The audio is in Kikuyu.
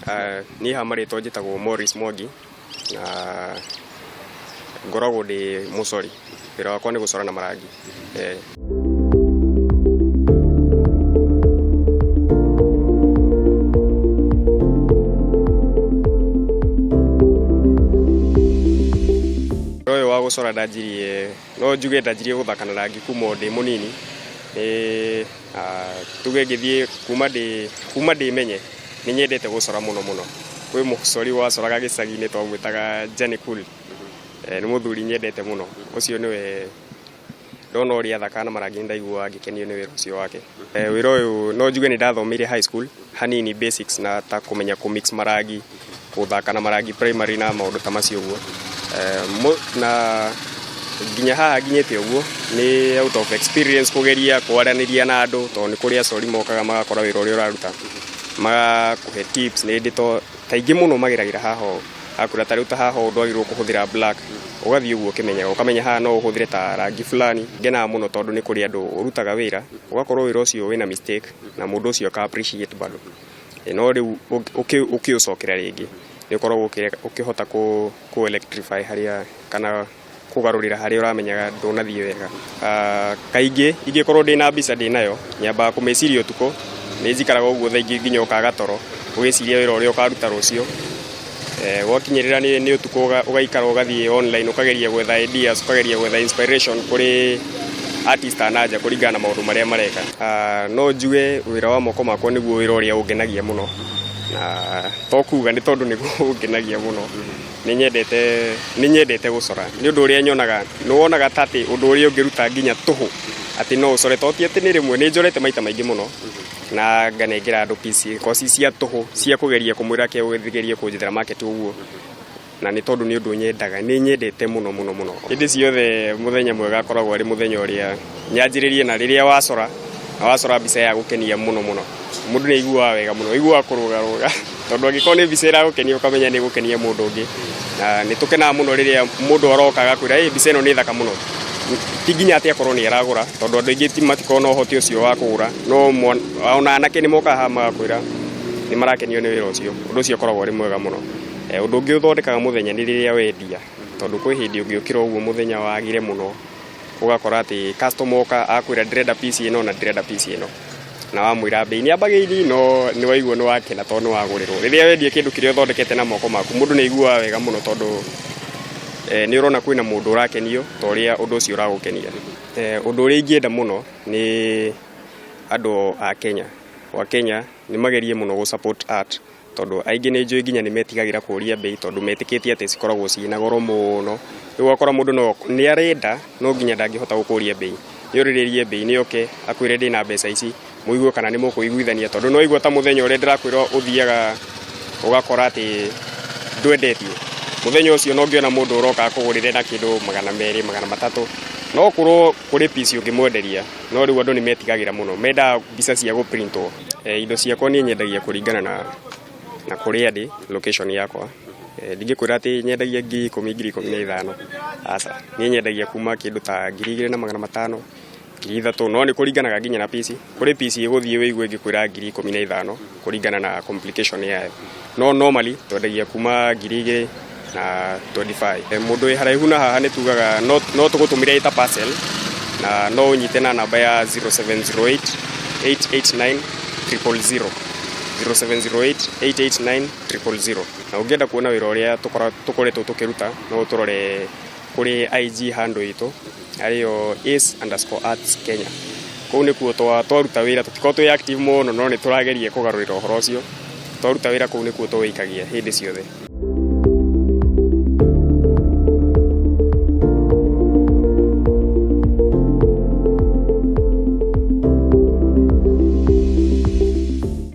Niĩ hama rĩtwa njĩtagwo Morris Mwangi na ngoragwo ndĩ mũcori. Wĩra wakwa nĩ gũcora na marangi. Ũyũ wa gũcora ndanjirie, no njuge ndanjirie gũthaka na rangi kuma ndĩ mũnini. Tuge ngĩthiĩ kuma ndĩmenye nĩ nyendete gũcora mũno mũno. Kwĩ mũcori wacoraga gĩcagi-inĩ twamwĩtaga Janikul. Nĩ mũthuri nyendete mũno. Ũcio nĩwe ndona ũrĩa athakaga na marangi ndaiguaga ngĩkenio nĩ wĩra ũcio wake. Wĩra ũyũ no njuge nĩ ndathomeire high school, hanini basics na ta kũmenya kũ-mix marangi, gũthaka na marangi primary na maũndũ ta macio ũguo. Na nginya haha nginyĩte ũguo nĩ out of experience kũgeria kwaranĩria na andũ, tondũ nĩ kũrĩ acori mokaga magakora wĩra ũrĩa ũraruta, magakũhe tips. Nĩ ndĩ kaingĩ mũno mageragĩra haha akwĩra ta rĩu ta haha ndwagĩrĩirwo kũhũthĩra black, ũgathiĩ ũguo ũkĩmenyaga haha no ũhũthĩre ta rangi fulani. Ngenaga mũno tondũ nĩ kũrĩ andũ ũrutaga wĩra ũgakorwo wĩra ũcio wĩna mistake na mũndũ ũcio aka appreciate bado. No rĩu ũkĩũcokera rĩngĩ nĩ ũkoragwo ũkĩhota kũ electrify harĩa kana kũgarũrĩra harĩa ũramenyaga ndũnathiĩ wega. Kaingĩ ingĩkorwo ndĩna mbica ndĩnayo nyambaga kũmeciria ũtukũ, nĩ njikaraga ũguo thaa ingĩ nginya ũkaga toro ũgĩciria wĩra ũrĩa ũkaruta rũciũ. Gwakinyĩrĩra nĩ ũtukũ ũgaikara ũgathiĩ online ũkageria gwetha ideas, ũkageria gwetha inspiration kũrĩ artist a nanja kũringana na maũndũ marĩa mareka. No njuge wĩra wa moko makwa nĩguo wĩra ũrĩa ũngenagia mũno, na to kuga nĩ tondũ nĩguo ũngenagia mũno. Nĩ nyendete gũcora nĩ ũndũ ũrĩa nyonaga, nĩ wonaga ta atĩ ũndũ ũrĩa ũngĩruta nginya tũhũ atĩ no ũcore, to ti atĩ nĩ rĩmwe, nĩ njorete maita maingĩ mũno na nganengera andũ piece koci cia tũhũ cia kũgeria kũmwĩra ke ũgerie kũnjethera market ũguo, na nĩ tondũ nĩ ũndũ nyendaga, nĩ nyendete mũno mũno mũno. Hĩndĩ ciothe mũthenya mwega akoragwo arĩ mũthenya ũrĩa nyanjĩrĩrie, na rĩrĩa wacora mbica ya gũkenia mũno mũno, mũndũ nĩ aiguaga wega mũno, aiguaga kũrũgarũga, tondũ angĩkorwo nĩ mbica ĩragũkenia ũkamenya nĩ gũkenia mũndũ ũngĩ. Na nĩ tũkenaga mũno rĩrĩa mũndũ aroka agakwĩra mbica ĩno nĩ thaka mũno. Ti nginya atĩ akorwo nĩ aragũra, tondũ andũ aingĩ matikoragwo na ũhoti ũcio wa kũgũra, no ona anake nĩ mokaga haha magakwĩra nĩ marakenio nĩ wĩra ũcio. Ũndũ ũcio ũkoragwo ũrĩ mwega mũno. Ũndũ ũngĩ ũthondekaga mũthenya nĩ rĩrĩa wendia, tondũ kwĩ hĩndĩ ũngĩũkĩra ũguo mũthenya wagire mũno ũgakora atĩ customer oka akwĩra ndĩrenda piece ĩno na ndĩrenda piece ĩno, na wamwĩra bei nĩ ambagĩrĩri, no nĩ waigua nĩ wakena tondũ nĩ wagũrĩrwo. Rĩrĩa wendia kĩndũ kĩrĩa ũthondekete na moko maku, mũndũ nĩ aiguaga wega mũno tondũ nĩ ũrona kwĩna mũndũ ũrakenio ta ũrĩa ũndũ ũcio ũragũkenia. Ũndũ ũrĩa ingĩenda mũno nĩ andũ a Kenya, wa Kenya nĩ magerie mũno gũ support art, tondũ aingĩ nĩ njũĩ nginya nĩ metigagĩra kũria bei tondũ metĩkĩtie atĩ cikoragwo ciĩna goro mũno. Rĩu ũgakora mũndũ nĩ arenda no nginya ndangĩhota gũkũria bei, nĩ ũrĩrĩrie bei nĩ oke akwĩre ndĩna mbeca ici, mũigue kana nĩ mũkũiguithania, tondũ no igua ta mũthenya ũrĩa ndĩrakwĩra ũthiaga ũgakora atĩ ndwendetie. Mũthenya ũcio no ngĩona mũndũ ũroka akũgũrĩre na kĩndũ 200, 300, no kũrĩ piece ũngĩmwenderia, no rĩu andũ nĩ metigagĩra mũno, mendaga mbica cia gũprintwo. Indo ciakwa niĩ nyendagia kũringana na kũrĩa ndĩ, location yakwa. Ndingĩkwĩra atĩ nyendagia 10,000, 15,000. Aca, niĩ nyendagia kuma kĩndũ ta 2,500, 3,000, no nĩ kũringanaga nginya na piece. Kũrĩ piece ĩgũthiĩ wĩigue ngĩkwĩra 15,000 kũringana na complication yayo, no normally twendagia kuma 2,000 na 25. Mũndũ wĩ haraihu na haha nĩ tugaga no tũgũtũmĩre ĩta parcel, na no ũnyite na namba ya 0708 889 000, 0708 889 000. Na ũngĩenda kuona wĩra ũrĩa tũkoretwo tũkĩruta no ũtũrore kũrĩ IG handle itũ arĩyo ace_arts Kenya. Kũu nĩkuo twaruta wĩra, tũtikoragwo twĩ active mũno, no nĩ tũrageria kũgarũrĩra ũhoro ũcio. Twaruta wĩra kũu nĩkuo tũwĩikagia hĩndĩ ciothe.